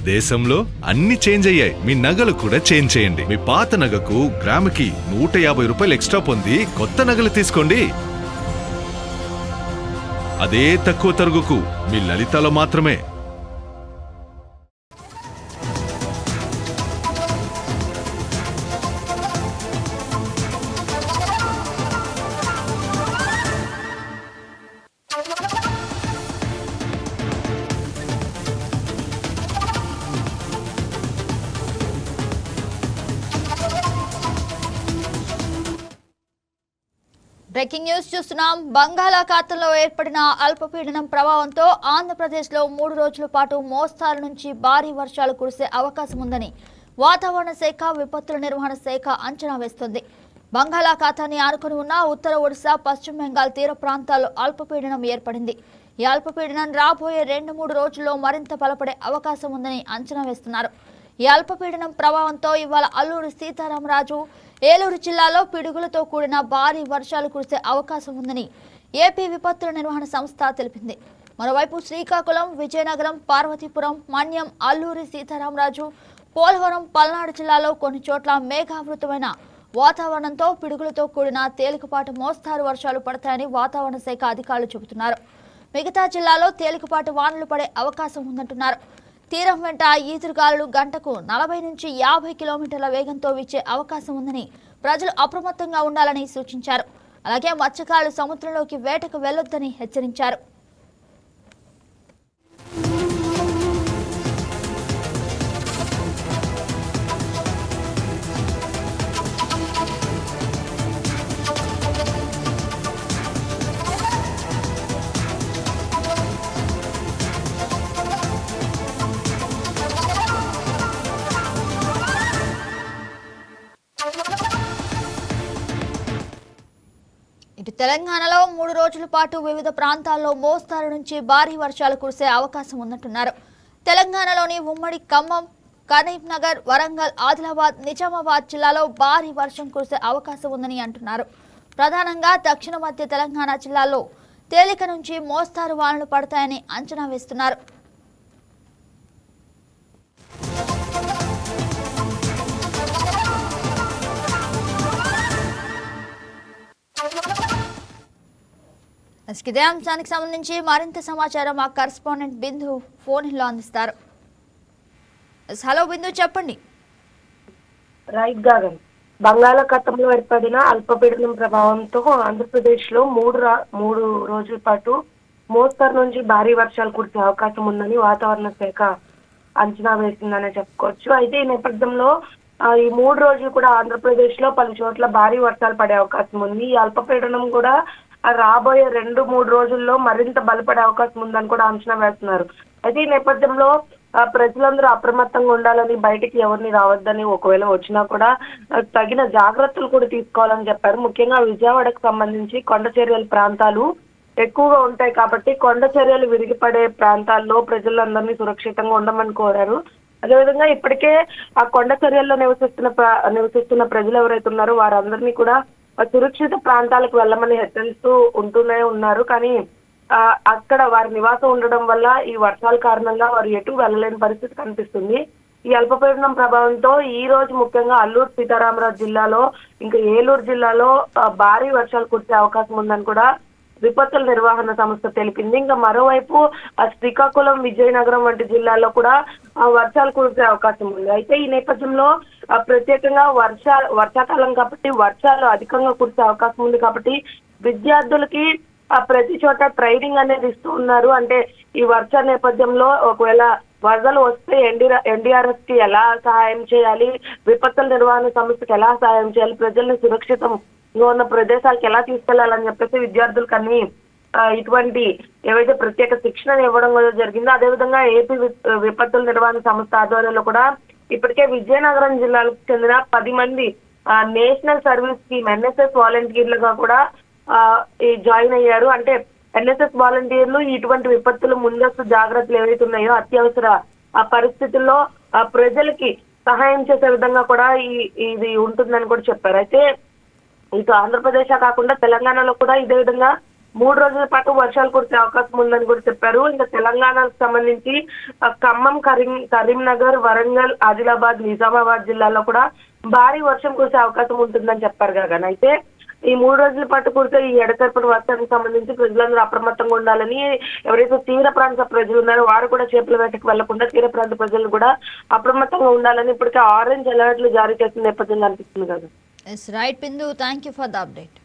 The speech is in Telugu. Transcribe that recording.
దేశంలో అన్ని చేంజ్ అయ్యాయి, మీ నగలు కూడా చేంజ్ చేయండి. మీ పాత నగకు గ్రాముకి 150 రూపాయలు ఎక్స్ట్రా పొంది కొత్త నగలు తీసుకోండి. అదే తక్కువ తరుగుకు మీ లలితలో మాత్రమే. బ్రేకింగ్ న్యూస్ చూస్తున్నాం. బంగాళాఖాతంలో ఏర్పడిన అల్పపీడనం ప్రభావంతో ఆంధ్రప్రదేశ్లో 3 రోజుల పాటు మోస్తారు నుంచి భారీ వర్షాలు కురిసే అవకాశం ఉందని వాతావరణ శాఖ విపత్తుల నిర్వహణ శాఖ అంచనా వేస్తోంది. బంగాళాఖాతాన్ని ఆనుకుని ఉన్న ఉత్తర ఒడిశా, పశ్చిమ బెంగాల్ తీర ప్రాంతాల్లో అల్పపీడనం ఏర్పడింది. ఈ అల్పపీడనం రాబోయే 2-3 రోజుల్లో మరింత బలపడే అవకాశం ఉందని అంచనా వేస్తున్నారు. ఈ అల్పపీడనం ప్రభావంతో ఇవాళ అల్లూరి సీతారామరాజు, ఏలూరు జిల్లాలో పిడుగులతో కూడిన భారీ వర్షాలు కురిసే అవకాశం ఉందని ఏపీ విపత్తుల నిర్వహణ సంస్థ తెలిపింది. మరోవైపు శ్రీకాకుళం, విజయనగరం, పార్వతీపురం, మన్యం, అల్లూరి సీతారామరాజు, పోలవరం, పల్నాడు జిల్లాలో కొన్ని చోట్ల మేఘావృతమైన వాతావరణంతో పిడుగులతో కూడిన తేలికపాటి మోస్తారు వర్షాలు పడతాయని వాతావరణ శాఖ అధికారులు చెబుతున్నారు. మిగతా జిల్లాలో తేలికపాటి వానలు పడే అవకాశం ఉందంటున్నారు. తీరం వెంట ఈదురుగాలులు గంటకు 40 నుంచి 50 కిలోమీటర్ల వేగంతో వీచే అవకాశం ఉందని ప్రజలు అప్రమత్తంగా ఉండాలని సూచించారు. అలాగే మత్స్యకారులు సముద్రంలోకి వేటకు వెళ్లొద్దని హెచ్చరించారు. ఇటు తెలంగాణలో 3 రోజుల పాటు వివిధ ప్రాంతాల్లో మోస్తారు నుంచి భారీ వర్షాలు కురిసే అవకాశం ఉందంటున్నారు. తెలంగాణలోని ఉమ్మడి ఖమ్మం, కరీంనగర్, వరంగల్, ఆదిలాబాద్, నిజామాబాద్ జిల్లాలో భారీ వర్షం కురిసే అవకాశం ఉందని అంటున్నారు. ప్రధానంగా దక్షిణ మధ్య తెలంగాణ జిల్లాలో తేలిక నుంచి మోస్తారు వానలు పడతాయని అంచనా వేస్తున్నారు. ఇదే అంశానికి సంబంధించి మరింత సమాచారం మా కరెస్పాండెంట్ బిందు ఫోన్లో అందిస్తారు. హలో బిందు, చెప్పండి. రైట్ గాగన్, బంగాళాఖాతంలో ఏర్పడిన అల్పపీడనం ప్రభావంతో ఆంధ్రప్రదేశ్ లో 3 రోజుల పాటు మోస్తరు నుంచి భారీ వర్షాలు కురిసే అవకాశం ఉందని వాతావరణ శాఖ అంచనా వేసిందనే చెప్పుకోవచ్చు. అయితే ఈ నేపథ్యంలో ఈ 3 రోజులు కూడా ఆంధ్రప్రదేశ్ లో పలు చోట్ల భారీ వర్షాలు పడే అవకాశం ఉంది. ఈ అల్పపీడనం కూడా రాబోయే 2-3 రోజుల్లో మరింత బలపడే అవకాశం ఉందని కూడా అంచనా వేస్తున్నారు. అయితే ఈ నేపథ్యంలో ప్రజలందరూ అప్రమత్తంగా ఉండాలని, బయటికి ఎవరిని రావద్దని, ఒకవేళ వచ్చినా కూడా తగిన జాగ్రత్తలు కూడా తీసుకోవాలని చెప్పారు. ముఖ్యంగా విజయవాడకు సంబంధించి కొండ చర్యల ప్రాంతాలు ఎక్కువగా ఉంటాయి కాబట్టి కొండ చర్యలు విరిగిపడే ప్రాంతాల్లో ప్రజలందరినీ సురక్షితంగా ఉండమని కోరారు. అదేవిధంగా ఇప్పటికే ఆ కొండ చర్యల్లో నివసిస్తున్న ప్రజలు ఎవరైతే ఉన్నారో వారందరినీ కూడా సురక్షిత ప్రాంతాలకు వెళ్ళమని హెచ్చరిస్తూ ఉంటూనే ఉన్నారు. కానీ అక్కడ వారి నివాసం ఉండడం వల్ల ఈ వర్షాల కారణంగా వారు ఎటు వెళ్ళలేని పరిస్థితి కనిపిస్తుంది. ఈ అల్పపీడనం ప్రభావంతో ఈ రోజు ముఖ్యంగా అల్లూరు సీతారామరాజు జిల్లాలో, ఇంకా ఏలూరు జిల్లాలో భారీ వర్షాలు కురిసే అవకాశం ఉందని కూడా విపత్తుల నిర్వహణ సంస్థ తెలిపింది. ఇంకా మరోవైపు శ్రీకాకుళం, విజయనగరం వంటి జిల్లాల్లో కూడా వర్షాలు కురిసే అవకాశం ఉంది. అయితే ఈ నేపథ్యంలో ప్రత్యేకంగా వర్షాకాలం కాబట్టి వర్షాలు అధికంగా కురిసే అవకాశం ఉంది కాబట్టి విద్యార్థులకి ప్రతి చోట ట్రైనింగ్ అనేది ఇస్తూ ఉన్నారు. అంటే ఈ వర్ష నేపథ్యంలో ఒకవేళ వరదలు వస్తే ఎన్డీఆర్ఎఫ్ కి ఎలా సహాయం చేయాలి, విపత్తుల నిర్వహణ సంస్థకి ఎలా సహాయం చేయాలి, ప్రజల్ని సురక్షితంగా ఉన్న ప్రదేశాలకు ఎలా తీసుకెళ్లాలని చెప్పేసి విద్యార్థులకు అన్ని ఇటువంటి ఏవైతే ప్రత్యేక శిక్షణ ఇవ్వడం జరిగిందో, అదేవిధంగా ఏపీ విపత్తుల నిర్వహణ సంస్థ ఆధ్వర్యంలో కూడా ఇప్పటికే విజయనగరం జిల్లాకు చెందిన 10 మంది నేషనల్ సర్వీస్ స్కీమ్ NSS వాలంటీర్లుగా కూడా జాయిన్ అయ్యారు. అంటే NSS వాలంటీర్లు ఇటువంటి విపత్తులు ముందస్తు జాగ్రత్తలు ఏవైతే ఉన్నాయో అత్యవసర పరిస్థితుల్లో ప్రజలకి సహాయం చేసే విధంగా కూడా ఇది ఉంటుందని కూడా చెప్పారు. అయితే ఇటు ఆంధ్రప్రదేశ్ కాకుండా తెలంగాణలో కూడా ఇదే విధంగా 3 రోజుల పాటు వర్షాలు కురిసే అవకాశం ఉందని కూడా చెప్పారు. ఇంకా తెలంగాణకు సంబంధించి ఖమ్మం, కరీంనగర్, వరంగల్, ఆదిలాబాద్, నిజామాబాద్ జిల్లాలో కూడా భారీ వర్షం కురిసే అవకాశం ఉంటుందని చెప్పారు గగన్. అయితే ఈ 3 రోజుల పాటు కురిసే ఈ ఎడతెరపని వర్షానికి సంబంధించి ప్రజలందరూ అప్రమత్తంగా ఉండాలని, ఎవరైతే తీర ప్రాంత ప్రజలు ఉన్నారో వారు కూడా చేపల వేటకు వెళ్లకుండా తీర ప్రాంత ప్రజలు కూడా అప్రమత్తంగా ఉండాలని ఇప్పటికే ఆరెంజ్ అలర్ట్లు జారీ చేసిన నేపథ్యంలో అనిపిస్తుంది కదా. Yes right Bindu, thank you for the update.